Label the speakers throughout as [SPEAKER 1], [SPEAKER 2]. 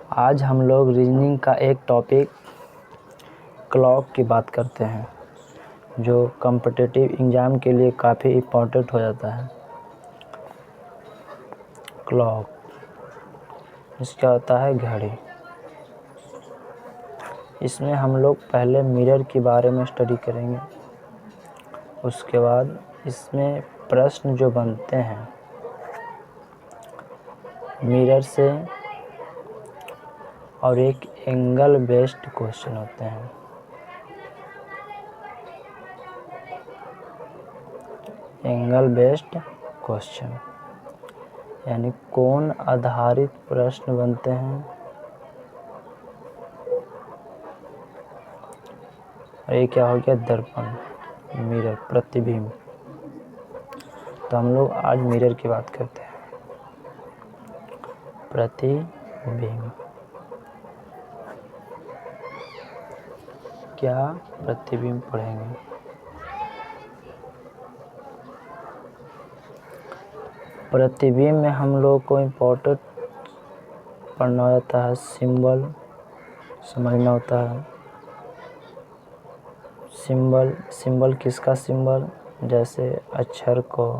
[SPEAKER 1] आज हम लोग रीजनिंग का एक टॉपिक क्लॉक की बात करते हैं, जो कॉम्पिटिटिव एग्ज़ाम के लिए काफ़ी इम्पोर्टेंट हो जाता है। क्लॉक इसका होता है घड़ी। इसमें हम लोग पहले मिरर के बारे में स्टडी करेंगे, उसके बाद इसमें प्रश्न जो बनते हैं मिरर से और एक एंगल बेस्ड क्वेश्चन होते हैं। एंगल बेस्ड क्वेश्चन यानी कोण आधारित प्रश्न बनते हैं। और ये क्या हो गया? दर्पण, मिरर, प्रतिबिंब। तो हम लोग आज मिरर की बात करते हैं। प्रतिबिंब क्या? प्रतिबिंब पढ़ेंगे। प्रतिबिंब में हम लोग को इम्पोर्टेंट पढ़ना होता है, सिंबल समझना होता है। सिंबल किसका सिंबल? जैसे अक्षर को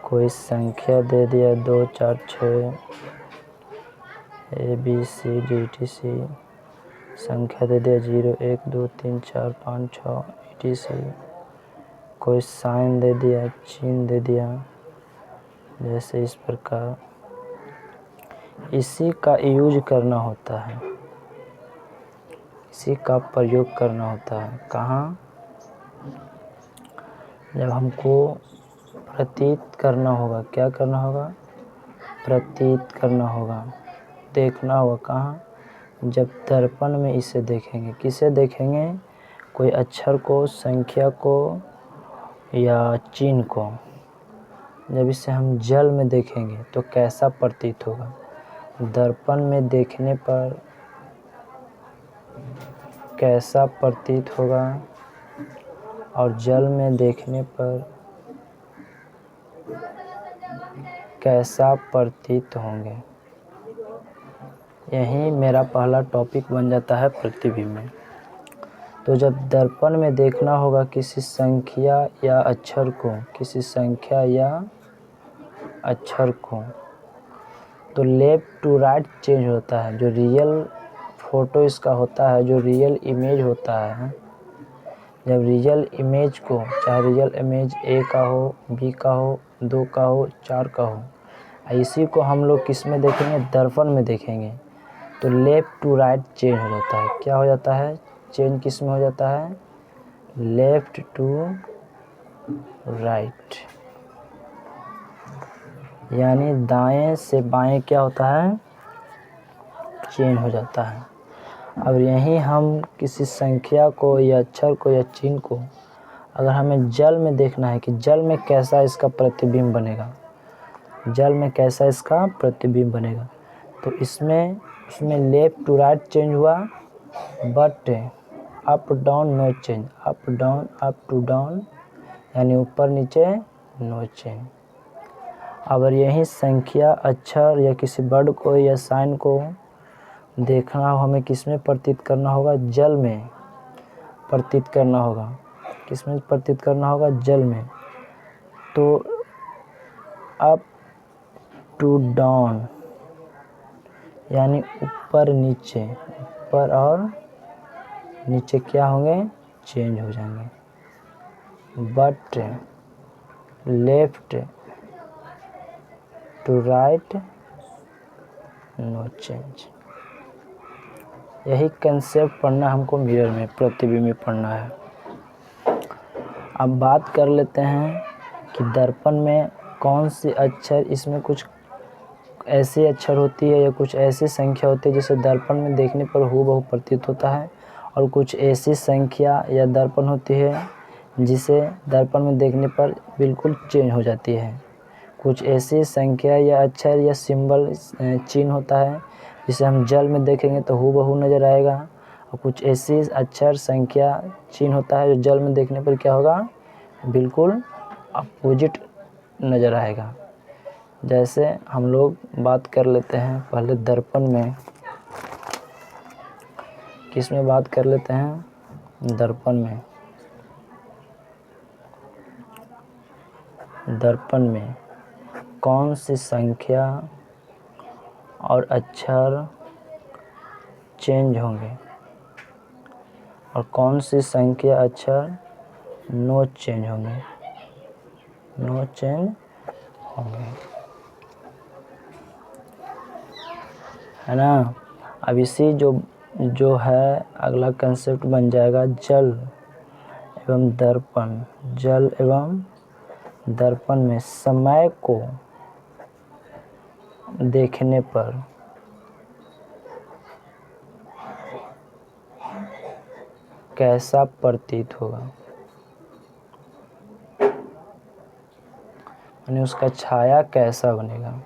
[SPEAKER 1] कोई संख्या दे दिया 2 4 6 ABCD ETC, संख्या दे दिया 0 1 2 3 4 5 6 ETC, कोई साइन दे दिया, चिन्ह दे दिया, जैसे इस प्रकार। इसी का यूज करना होता है, इसी का प्रयोग करना होता है। कहाँ? जब हमको प्रतीत करना होगा। क्या करना होगा? प्रतीत करना होगा, देखना होगा। कहाँ? जब दर्पण में इसे देखेंगे। किसे देखेंगे? कोई अक्षर को, संख्या को या चिन्ह को। जब इसे हम जल में देखेंगे तो कैसा प्रतीत होगा? दर्पण में देखने पर कैसा प्रतीत होगा और जल में देखने पर कैसा प्रतीत होंगे। यही मेरा पहला टॉपिक बन जाता है प्रतिबिंब में। तो जब दर्पण में देखना होगा किसी संख्या या अक्षर को, किसी संख्या या अक्षर को, तो लेफ्ट टू राइट चेंज होता है। जो रियल फोटो इसका होता है, जो रियल इमेज होता है, जब रियल इमेज को, चाहे रियल इमेज A का हो, B का हो, 2 का हो, 4 का हो, इसी को हम लोग किस में देखेंगे? दर्पण में देखेंगे। तो लेफ़्ट टू राइट चेंज हो जाता है। क्या हो जाता है? चेंज किस में हो जाता है? लेफ़्ट टू राइट, यानी दाएं से बाएं क्या होता है? चेंज हो जाता है। अब यहीं हम किसी संख्या को या अक्षर को या चिन्ह को अगर हमें जल में देखना है कि जल में कैसा इसका प्रतिबिंब बनेगा, जल में कैसा इसका प्रतिबिंब बनेगा, तो उसमें लेफ्ट टू राइट चेंज हुआ, but up down no change. Up down, up to down, यानी ऊपर नीचे नो चेंज। अगर यही संख्या, अक्षर या किसी वर्ड को या साइन को देखना हो, हमें किस में प्रतीत करना होगा? जल में प्रतीत करना होगा। किस में प्रतीत करना होगा? जल में। तो अप टू डाउन यानी ऊपर नीचे, ऊपर और नीचे क्या होंगे? चेंज हो जाएंगे। But left to right no change. यही कंसेप्ट पढ़ना हमको मिरर में, प्रतिबिंब में पढ़ना है। अब बात कर लेते हैं कि दर्पण में कौन सी अक्षर, इसमें कुछ ऐसी अक्षर होती है या कुछ ऐसी संख्या होती है जिसे दर्पण में देखने पर हूबहू प्रतीत होता है, और कुछ ऐसी संख्या या दर्पण होती है जिसे दर्पण में देखने पर बिल्कुल चेंज हो जाती है। कुछ ऐसी संख्या या अक्षर या सिंबल, चिन्ह होता है जिसे हम जल में देखेंगे तो हूबहू नज़र आएगा, और कुछ ऐसी अक्षर, संख्या, चिन्ह होता है जो जल में देखने पर क्या होगा? बिल्कुल अपोजिट नज़र आएगा। जैसे हम लोग बात कर लेते हैं पहले दर्पण में, किस में बात कर लेते हैं, दर्पण में। दर्पण में कौन सी संख्या और अक्षर चेंज होंगे और कौन सी संख्या अक्षर नो चेंज होंगे, नो चेंज होंगे, है ना। अब इसी जो है अगला कंसेप्ट बन जाएगा जल एवं दर्पण। जल एवं दर्पण में समय को देखने पर कैसा प्रतीत होगा, यानी उसका छाया कैसा बनेगा।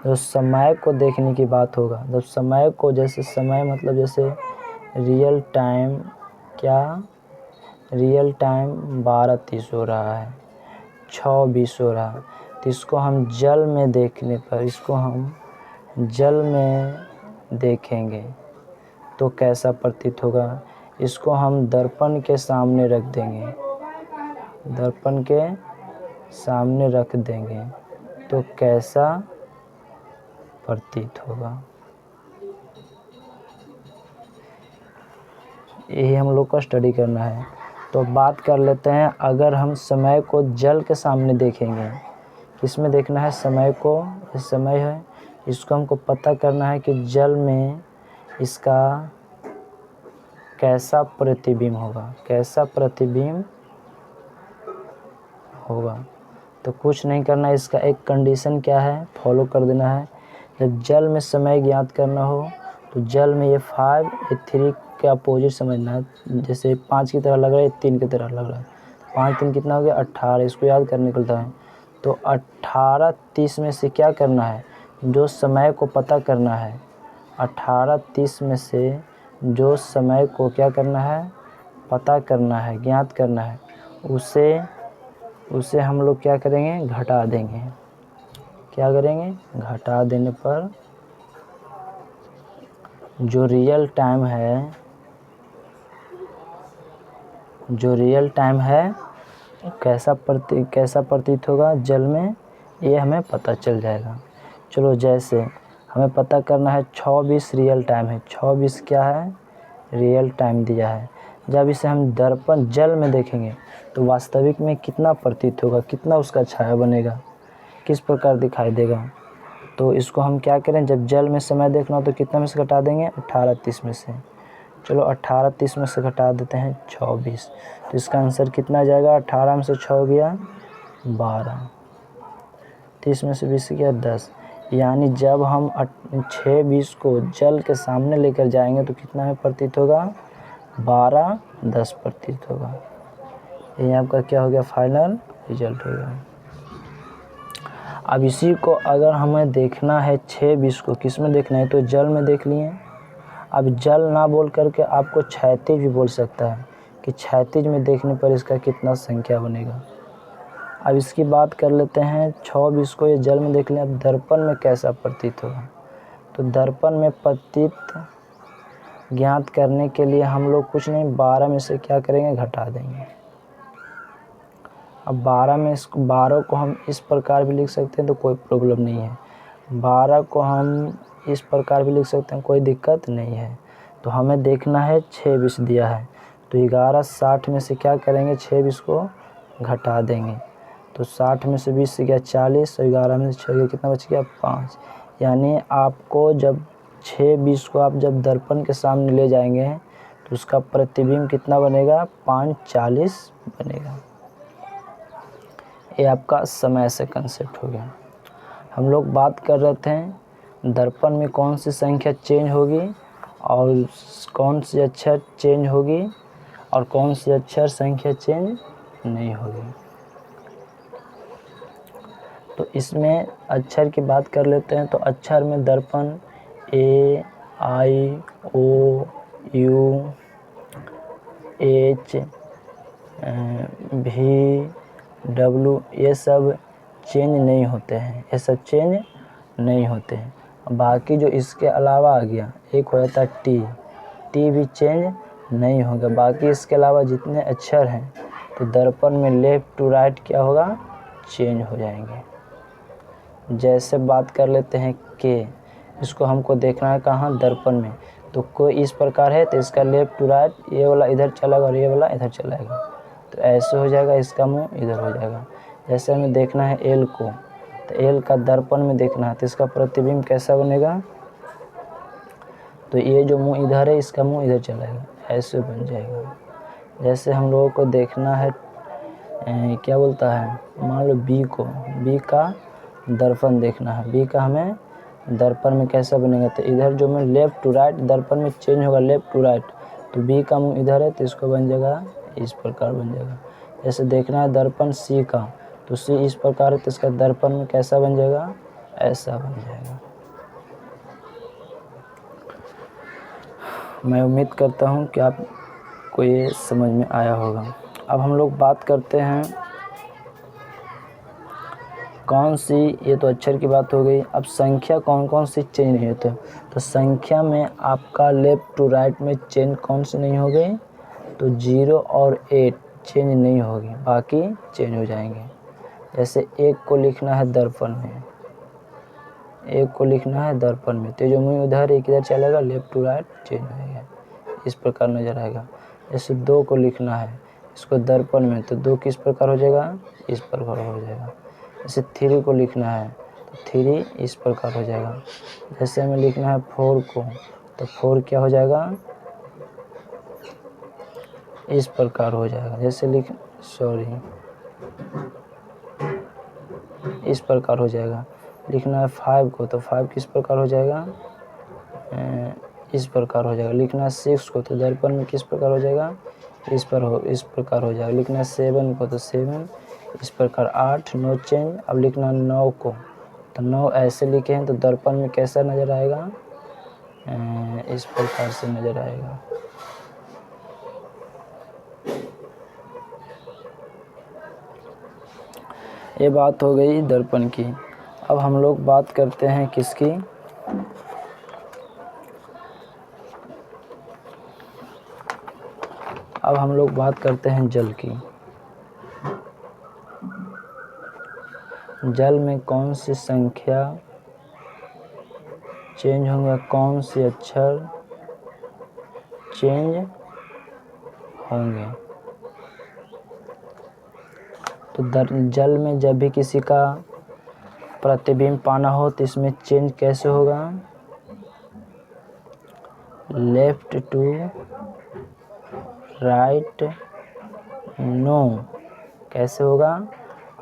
[SPEAKER 1] जब समय को देखने की बात होगा, जब समय को, जैसे समय मतलब जैसे रियल टाइम, क्या रियल टाइम 12:30 हो रहा है, 6:20 हो रहा है, तो इसको हम जल में देखने पर, इसको हम जल में देखेंगे तो कैसा प्रतीत होगा। इसको हम दर्पण के सामने रख देंगे, दर्पण के सामने रख देंगे तो कैसा प्रतीत होगा। यही हम लोग को स्टडी करना है। तो बात कर लेते हैं, अगर हम समय को जल के सामने देखेंगे, किस में देखना है, समय को, ये समय है, इसको हमको पता करना है कि जल में इसका कैसा प्रतिबिंब होगा, कैसा प्रतिबिंब होगा। तो कुछ नहीं करना है, इसका एक कंडीशन क्या है, फॉलो कर देना है। जब जल में समय ज्ञात करना हो तो जल में ये 5 ये 3 के अपोजिट समझना है। जैसे 5 की तरह लग रहा है, 3 की तरह लग रहा है, 5 3 कितना हो गया, 18। इसको याद करने निकलता है तो 18 30 में से क्या करना है, जो समय को पता करना है, 18 30 में से जो समय को क्या करना है, पता करना है, ज्ञात करना है, उसे हम लोग क्या करेंगे, घटा देंगे। क्या करेंगे, घटा देने पर जो रियल टाइम है, जो रियल टाइम है कैसा प्रतीत होगा जल में, ये हमें पता चल जाएगा। चलो, जैसे हमें पता करना है 6:20 रियल टाइम है, 6:20 क्या है, रियल टाइम दिया है। जब इसे हम दर्पण जल में देखेंगे तो वास्तविक में कितना प्रतीत होगा, कितना उसका छाया बनेगा, किस प्रकार दिखाई देगा। तो इसको हम क्या करें, जब जल में समय देखना हो तो कितना में से घटा देंगे, 18 30 में से। चलो 18 30 में से घटा देते हैं 6:20, तो इसका आंसर कितना जाएगा, 18 में से 6 गया 12, 30 में से 20 गया 10। यानी जब हम 6:20 को जल के सामने लेकर जाएंगे तो कितना में प्रतीत होगा, 12:10 प्रतीत होगा। ये आपका क्या हो गया, फाइनल रिजल्ट हो गया। अब इसी को अगर हमें देखना है 6:20 को किस में देखना है, तो जल में देख लिए। अब जल ना बोल करके आपको क्षैतिज भी बोल सकता है कि क्षैतिज में देखने पर इसका कितना संख्या बनेगा। अब इसकी बात कर लेते हैं, 6:20 को ये जल में देख लें। अब दर्पण में कैसा प्रतीत होगा, तो दर्पण में प्रतीत ज्ञात करने के लिए हम लोग कुछ नहीं, 12 में से क्या करेंगे, घटा देंगे। अब 12 को हम इस प्रकार भी लिख सकते हैं तो कोई प्रॉब्लम नहीं है, 12 को हम इस प्रकार भी लिख सकते हैं, कोई दिक्कत नहीं है। तो हमें देखना है 6:20 दिया है तो 11:60 में से क्या करेंगे, 6:20 को घटा देंगे। तो 60 में से 20 से गया 40 और 11 में से 6 गया, कितना बच गया, 5। यानी आपको जब 6:20 को आप जब दर्पण के सामने ले जाएंगे तो उसका प्रतिबिंब कितना बनेगा, 5:40 बनेगा। ये आपका समय से कंसेप्ट हो गया। हम लोग बात कर रहे थे दर्पण में कौन सी संख्या चेंज होगी और कौन सी अक्षर चेंज होगी और कौन सी अक्षर संख्या चेंज नहीं होगी। तो इसमें अक्षर की बात कर लेते हैं। तो अक्षर में दर्पण A I O U H V W ये सब चेंज नहीं होते हैं, ये सब चेंज नहीं होते हैं। बाकी जो इसके अलावा आ गया, एक हो जाता है टी भी चेंज नहीं होगा। बाकी इसके अलावा जितने अक्षर हैं तो दर्पण में लेफ़्ट टू राइट क्या होगा, चेंज हो जाएंगे। जैसे बात कर लेते हैं के, इसको हमको देखना है कहाँ, दर्पण में। तो कोई इस प्रकार है तो इसका लेफ़्ट टू राइट, ये वाला इधर चलेगा और ये वाला इधर चलाएगा, तो ऐसे हो जाएगा, इसका मुंह इधर हो जाएगा। जैसे हमें देखना है एल को, तो एल का दर्पण में देखना है तो इसका प्रतिबिंब कैसा बनेगा, तो ये जो मुंह इधर है इसका मुंह इधर चलाएगा, ऐसे बन जाएगा। जैसे हम लोगों को देखना है क्या बोलता है, मान लो बी को, बी का दर्पण देखना है, बी का हमें दर्पण में कैसा बनेगा, तो इधर जो में लेफ़्ट टू राइट दर्पण में चेंज होगा, लेफ़्ट टू राइट, तो बी का मुंह इधर है तो इसको बन जाएगा, इस प्रकार बन जाएगा। जैसे देखना है दर्पण सी का, तो सी इस प्रकार है तो इसका दर्पण में कैसा बन जाएगा, ऐसा बन जाएगा। मैं उम्मीद करता हूँ कि आपको ये समझ में आया होगा। अब हम लोग बात करते हैं कौन सी, ये तो अक्षर की बात हो गई। अब संख्या कौन कौन सी चेंज नहीं होते, तो संख्या में आपका लेफ़्ट टू राइट में चेंज कौन सी नहीं हो गई, तो 0 और 8 चेंज नहीं होगी, बाकी चेंज हो जाएंगे। जैसे 1 को लिखना है दर्पण में, 1 को लिखना है दर्पण में, तो जो मुँह उधर एक इधर चलेगा, लेफ़्ट टू राइट चेंज हो जाएगा, इस प्रकार नज़र आएगा। जैसे 2 को लिखना है इसको दर्पण में, तो 2 किस प्रकार हो जाएगा, इस प्रकार हो जाएगा। जैसे 3 को लिखना है तो 3 इस प्रकार हो जाएगा। जैसे हमें लिखना है 4 को, तो 4 क्या हो जाएगा, इस प्रकार हो जाएगा। जैसे इस प्रकार हो जाएगा। लिखना है 5 को, तो 5 किस प्रकार हो जाएगा, इस प्रकार हो जाएगा। लिखना है 6 को, तो दर्पण में किस प्रकार हो जाएगा, इस प्रकार हो जाएगा। लिखना है 7 को, तो 7 इस प्रकार। 8 नो चेंज। अब लिखना 9 को, तो 9 ऐसे लिखे हैं तो दर्पण में कैसा नज़र आएगा, इस प्रकार से नज़र आएगा। ये बात हो गई दर्पण की। अब हम लोग बात करते हैं किसकी, अब हम लोग बात करते हैं जल की। जल में कौन सी संख्या चेंज होंगे, कौन से अक्षर चेंज होंगे। तो जल में जब भी किसी का प्रतिबिंब पाना हो तो इसमें चेंज कैसे होगा, लेफ्ट टू राइट नो, कैसे होगा,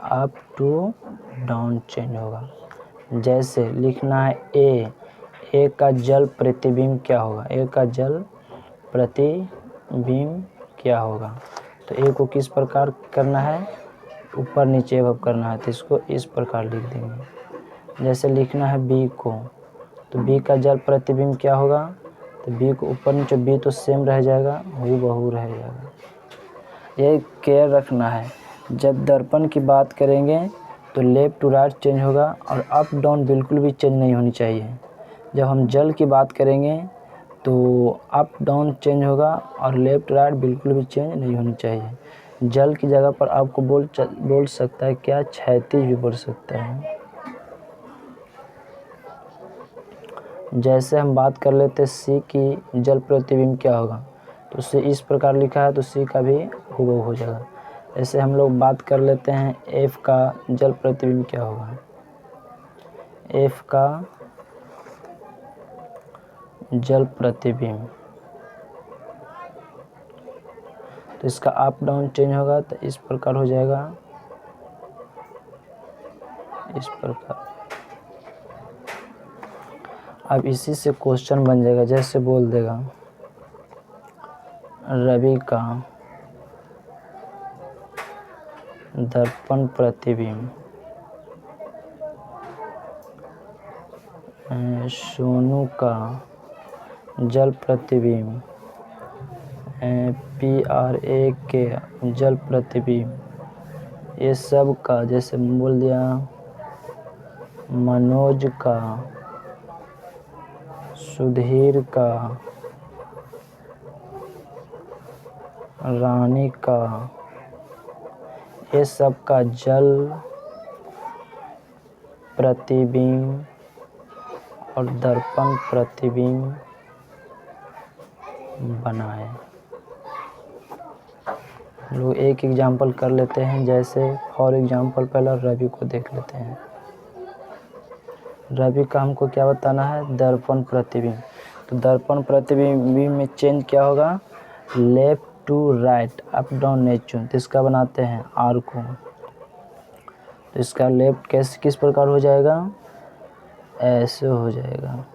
[SPEAKER 1] अप टू डाउन चेंज होगा। जैसे लिखना है ए का जल प्रतिबिंब क्या होगा, ए का जल प्रतिबिंब क्या होगा, तो ए को किस प्रकार करना है, ऊपर नीचे एवं करना है, तो इसको इस प्रकार लिख देंगे। जैसे लिखना है बी को, तो बी का जल प्रतिबिंब क्या होगा, तो बी को ऊपर नीचे, बी तो सेम रह जाएगा, हूबहू रह जाएगा। ये केयर रखना है, जब दर्पण की बात करेंगे तो लेफ़्ट टू राइट चेंज होगा और अप डाउन बिल्कुल भी चेंज नहीं होनी चाहिए। जब हम जल की बात करेंगे तो अप डाउन चेंज होगा और लेफ़्ट राइट बिल्कुल भी चेंज नहीं होनी चाहिए। जल की जगह पर आपको बोल सकता है क्या, क्षैतिज भी बोल सकता है। जैसे हम बात कर लेते हैं सी की जल प्रतिबिंब क्या होगा, तो सी इस प्रकार लिखा है तो सी का भी हूबहू हो जाएगा। ऐसे हम लोग बात कर लेते हैं एफ का जल प्रतिबिंब क्या होगा, एफ का जल प्रतिबिंब, तो इसका अप डाउन चेंज होगा तो इस प्रकार हो जाएगा, इस प्रकार। अब इसी से क्वेश्चन बन जाएगा, जैसे बोल देगा रवि का दर्पण प्रतिबिंब सोनू का जल प्रतिबिंब PRA के जल प्रतिबिंब, ये सब का जैसे बोल दिया मनोज का, सुधीर का, रानी का, ये सब का जल प्रतिबिंब और दर्पण प्रतिबिंब बनाए। लोग एक एग्जाम्पल कर लेते हैं, जैसे फॉर एग्जाम्पल पहला रवि को देख लेते हैं। रवि का हमको क्या बताना है? दर्पण प्रतिबिंब। तो दर्पण प्रतिबिंब में चेंज क्या होगा? Left to right, up down नेचुन। तो इसका बनाते हैं आर को। तो इसका लेफ्ट कैसे किस प्रकार हो जाएगा? ऐसे हो जाएगा।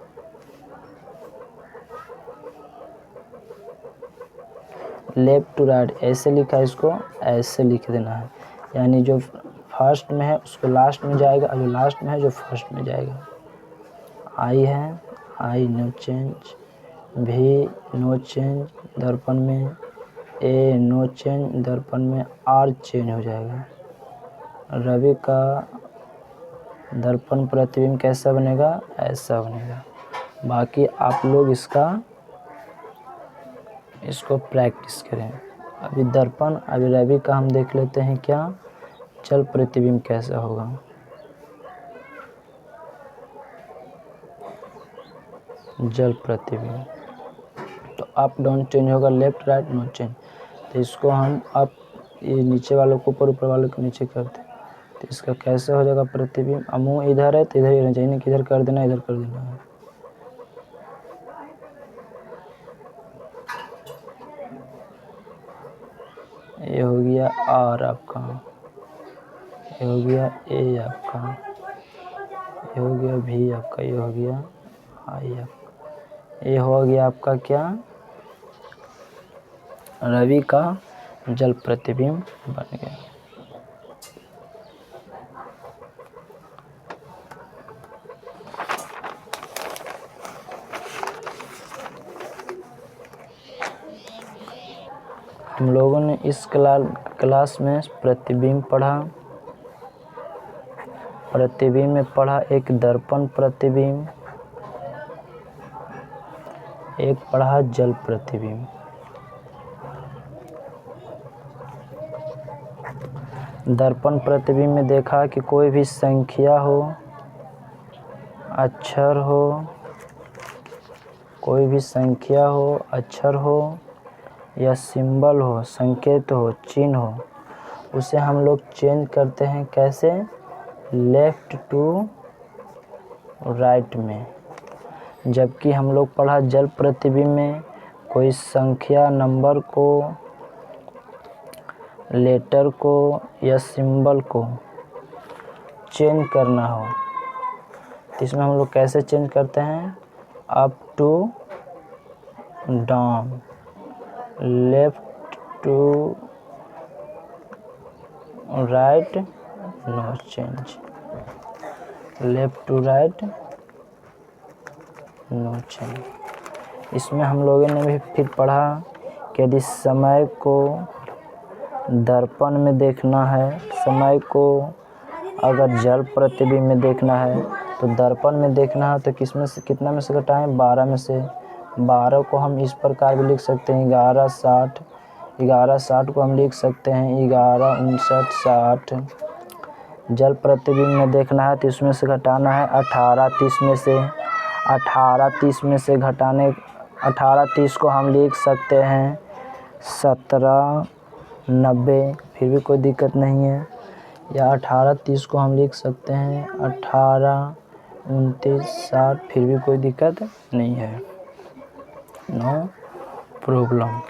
[SPEAKER 1] लेफ्ट टू राइट ऐसे लिखा है, इसको ऐसे लिख देना है। यानी जो फर्स्ट में है उसको लास्ट में जाएगा, और जो लास्ट में है जो फर्स्ट में जाएगा। आई है, आई नो चेंज, भी नो चेंज दर्पण में, ए नो चेंज दर्पण में, आर चेंज हो जाएगा। रवि का दर्पण प्रतिबिंब कैसा बनेगा? ऐसा बनेगा। बाकी आप लोग इसको प्रैक्टिस करें। अभी दर्पण, अभी रवि का हम देख लेते हैं क्या जल प्रतिबिंब कैसा होगा। जल प्रतिबिंब तो अप डाउन चेंज होगा, लेफ्ट राइट नो चेंज। तो इसको हम अप, ये नीचे वालों को ऊपर, ऊपर वालों को नीचे करते हैं। तो इसका कैसे हो जाएगा प्रतिबिंब? मुँह इधर है तो इधर ही रहना चाहिए, नहीं कि इधर कर देना, इधर कर देना है। ये हो गया आर आपका, ये हो गया ए आपका, ये हो गया भी आपका, ये हो गया आई आपका। ये हो गया आपका क्या? रवि का जल प्रतिबिंब बन गया। हम लोगों ने इस क्लास में प्रतिबिंब पढ़ा। प्रतिबिंब में पढ़ा एक दर्पण प्रतिबिंब, एक पढ़ा जल प्रतिबिंब। दर्पण प्रतिबिंब में देखा कि कोई भी संख्या हो, अक्षर हो, कोई भी संख्या हो, अक्षर हो या सिंबल हो, संकेत हो, चिन्ह हो, उसे हम लोग चेंज करते हैं कैसे? लेफ्ट टू राइट में। जबकि हम लोग पढ़ा जल प्रतिबिंब में कोई संख्या, नंबर को, लेटर को या सिंबल को चेंज करना हो तो इसमें हम लोग कैसे चेंज करते हैं? Up to down, left to right no change, left to right no change. इसमें हम लोगों ने भी फिर पढ़ा कि यदि समय को दर्पण में देखना है, समय को अगर जल प्रतिबिंब में देखना है तो दर्पण में देखना है तो किसमें से कितना में से घटाएं? 12 में से। 12 को हम इस प्रकार भी लिख सकते हैं 1160, 1160 को हम लिख सकते हैं 115960। जल प्रतिबिंब में देखना है तो इसमें से घटाना है 1830 में से। 1830 में से घटाने 1830 को हम लिख सकते हैं 1790, फिर भी कोई दिक्कत नहीं है। या 1830 को हम लिख सकते हैं 182960, फिर भी कोई दिक्कत नहीं है, नो प्रॉब्लम।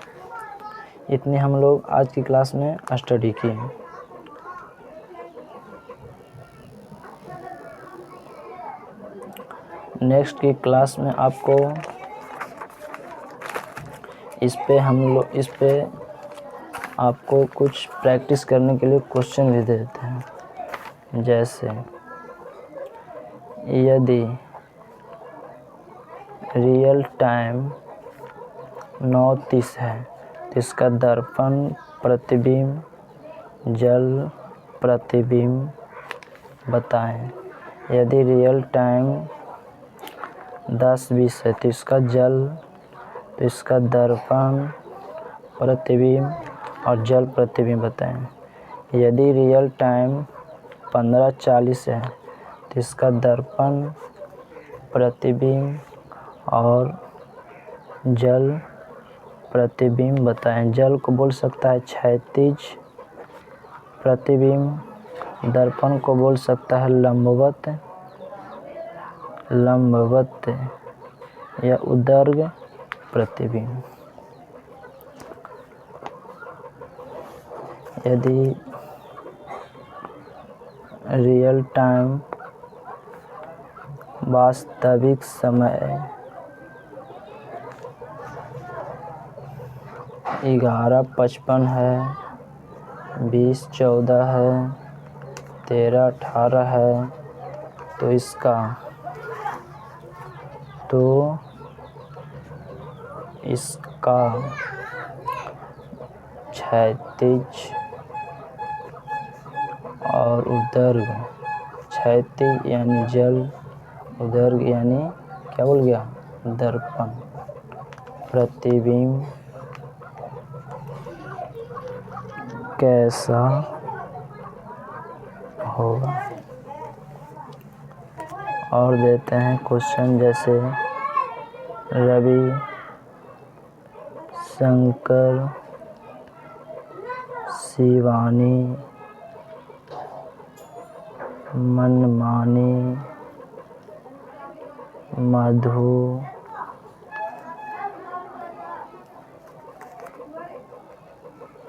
[SPEAKER 1] इतने हम लोग आज की क्लास में स्टडी किए। नेक्स्ट की क्लास में आपको इस पे आपको कुछ प्रैक्टिस करने के लिए क्वेश्चन भी देते हैं। जैसे यदि रियल टाइम 9:30 है तो इसका दर्पण प्रतिबिंब, जल प्रतिबिंब बताएं। यदि रियल टाइम 10-20 है तो इसका जल, तो इसका दर्पण प्रतिबिंब और जल प्रतिबिंब बताएं। यदि रियल टाइम 15-40 है तो इसका दर्पण प्रतिबिंब और जल प्रतिबिंब बताएं। जल को बोल सकता है क्षैतिज प्रतिबिंब, दर्पण को बोल सकता है लंबवत या उदर्ग प्रतिबिंब। यदि रियल टाइम वास्तविक समय 11:55 है, 20:14 है, 13:18 है तो इसका क्षैतिज और उदर्ग, क्षैतिज यानी जल, उदर्ग यानी क्या बोल गया, दर्पण प्रतिबिंब कैसा होगा। और देते हैं क्वेश्चन जैसे रवि शंकर शिवानी मनमानी मधु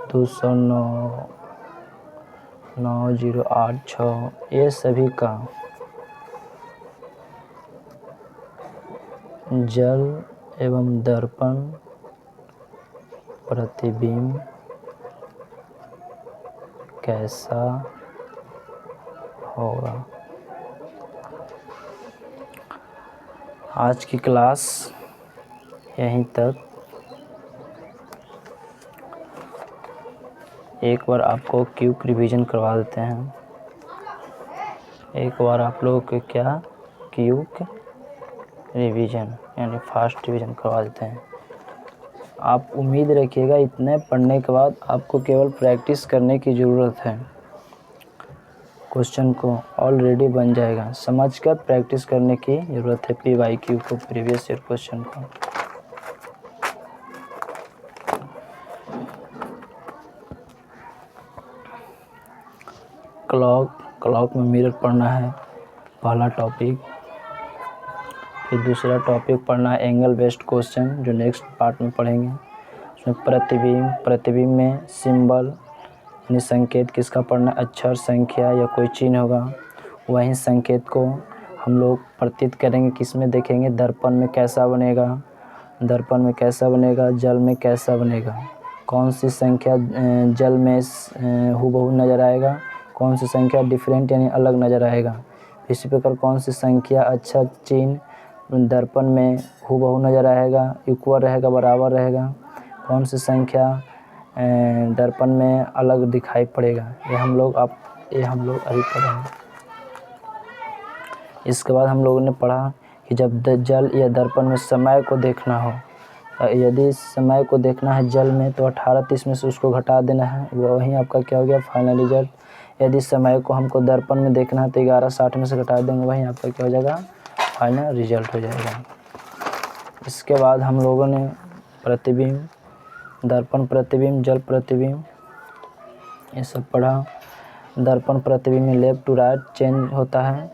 [SPEAKER 1] 209 9086 ये सभी का जल एवं दर्पण प्रतिबिंब कैसा होगा। आज की क्लास यहीं तक। एक बार आपको क्विक रिवीजन करवा देते हैं। एक बार आप लोगों को क्या क्विक रिवीजन यानी फास्ट रिवीजन करवा देते हैं। आप उम्मीद रखिएगा इतने पढ़ने के बाद आपको केवल प्रैक्टिस करने की ज़रूरत है। क्वेश्चन को ऑलरेडी बन जाएगा, समझकर प्रैक्टिस करने की ज़रूरत है PYQ को, प्रीवियस ईयर क्वेश्चन को। क्लॉक में मिरर पढ़ना है पहला टॉपिक। फिर दूसरा टॉपिक पढ़ना है एंगल बेस्ड क्वेश्चन, जो नेक्स्ट पार्ट में पढ़ेंगे। उसमें प्रतिबिंब में सिंबल यानी संकेत किसका पढ़ना है, अक्षर, संख्या या कोई चिन्ह होगा। वहीं संकेत को हम लोग प्रतीत करेंगे, किस में देखेंगे, दर्पण में कैसा बनेगा, जल में कैसा बनेगा, कौन सी संख्या जल में हूबहू नज़र आएगा, कौन सी संख्या डिफरेंट यानी अलग नज़र आएगा। इसी प्रकार कौन सी संख्या अक्षर चिन्ह दर्पण में हूबहू नज़र आएगा, इक्वल रहेगा, बराबर रहेगा, कौन सी संख्या दर्पण में अलग दिखाई पड़ेगा। ये हम लोग अभी पढ़ेंगे। इसके बाद हम लोगों ने पढ़ा कि जब जल या दर्पण में समय को देखना हो, यदि समय को देखना है जल में तो 18:30 में से उसको घटा देना है, वहीं आपका क्या हो गया फाइनल रिजल्ट। यदि समय को हमको दर्पण में देखना है तो 11:60 में से घटा देंगे, वहीं आपका क्या हो जाएगा फाइनल रिजल्ट हो जाएगा। इसके बाद हम लोगों ने प्रतिबिंब, दर्पण प्रतिबिंब, जल प्रतिबिंब ये सब पढ़ा। दर्पण प्रतिबिंब में लेफ्ट टू राइट चेंज होता है,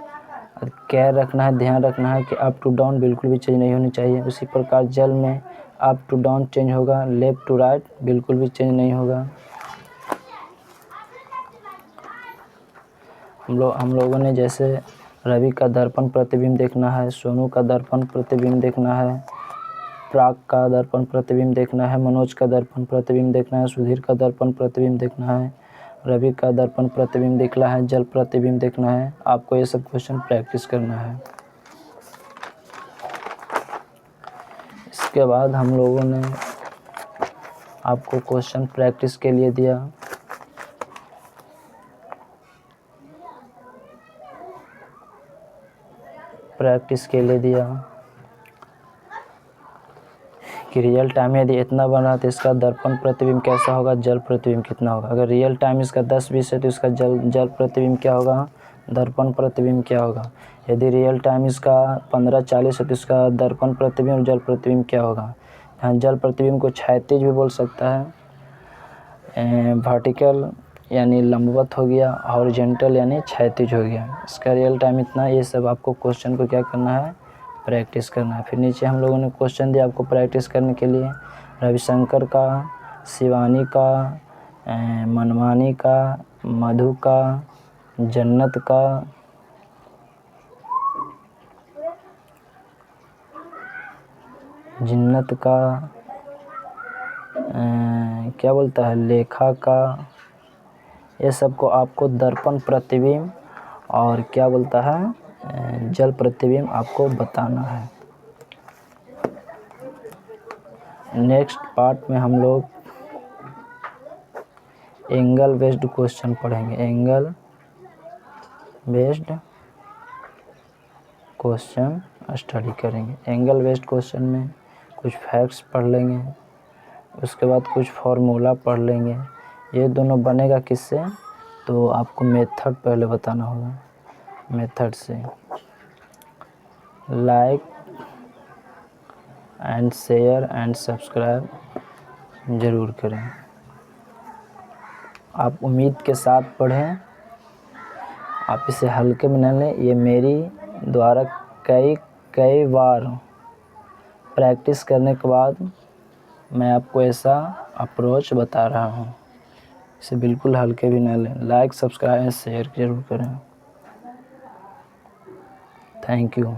[SPEAKER 1] केयर रखना है, ध्यान रखना है कि अप टू डाउन बिल्कुल भी चेंज नहीं होनी चाहिए। उसी प्रकार जल में अप टू डाउन चेंज होगा, लेफ्ट टू राइट बिल्कुल भी चेंज नहीं होगा। हम लोगों ने जैसे रवि का दर्पण प्रतिबिंब देखना है, सोनू का दर्पण प्रतिबिंब देखना है, प्राग का दर्पण प्रतिबिंब देखना है, मनोज का दर्पण प्रतिबिंब देखना है, सुधीर का दर्पण प्रतिबिंब देखना है, रवि का दर्पण प्रतिबिंब देखना है, जल प्रतिबिंब देखना है। आपको ये सब क्वेश्चन प्रैक्टिस करना है। इसके बाद हम लोगों ने आपको क्वेश्चन प्रैक्टिस के लिए दिया। प्रैक्टिस के लिए दिया कि रियल टाइम यदि इतना बन रहा तो इसका दर्पण प्रतिबिंब कैसा होगा, जल प्रतिबिंब कितना होगा। अगर रियल टाइम इसका 10-20 है तो इसका जल प्रतिबिंब क्या होगा, दर्पण प्रतिबिंब क्या होगा। यदि रियल टाइम इसका 15-40 है तो इसका दर्पण प्रतिबिंब और जल प्रतिबिंब क्या होगा। यहाँ जल प्रतिबिंब को क्षैतिज भी बोल सकता है, वर्टिकल यानी लंबवत हो गया, हॉरिजॉन्टल यानी क्षैतिज हो गया। इसका रियल टाइम इतना, ये सब आपको क्वेश्चन को क्या करना है, प्रैक्टिस करना है। फिर नीचे हम लोगों ने क्वेश्चन दिया आपको प्रैक्टिस करने के लिए, रविशंकर का, शिवानी का, मनमानी का, मधु का, जन्नत का, जिन्नत का, क्या बोलता है, लेखा का, ये सब को आपको दर्पण प्रतिबिंब और क्या बोलता है, जल प्रतिबिंब आपको बताना है। नेक्स्ट पार्ट में हम लोग एंगल बेस्ड क्वेश्चन पढ़ेंगे। एंगल बेस्ड क्वेश्चन स्टडी करेंगे। एंगल बेस्ड क्वेश्चन में कुछ फैक्ट्स पढ़ लेंगे, उसके बाद कुछ फार्मूला पढ़ लेंगे। ये दोनों बनेगा किससे, तो आपको मेथड पहले बताना होगा। मेथड से like and share and subscribe ज़रूर करें। आप उम्मीद के साथ पढ़ें, आप इसे हल्के में न लें। ये मेरी द्वारा कई बार प्रैक्टिस करने के बाद मैं आपको ऐसा अप्रोच बता रहा हूँ, इसे बिल्कुल हल्के भी न लें। लाइक, सब्सक्राइब, शेयर ज़रूर करें। Thank you.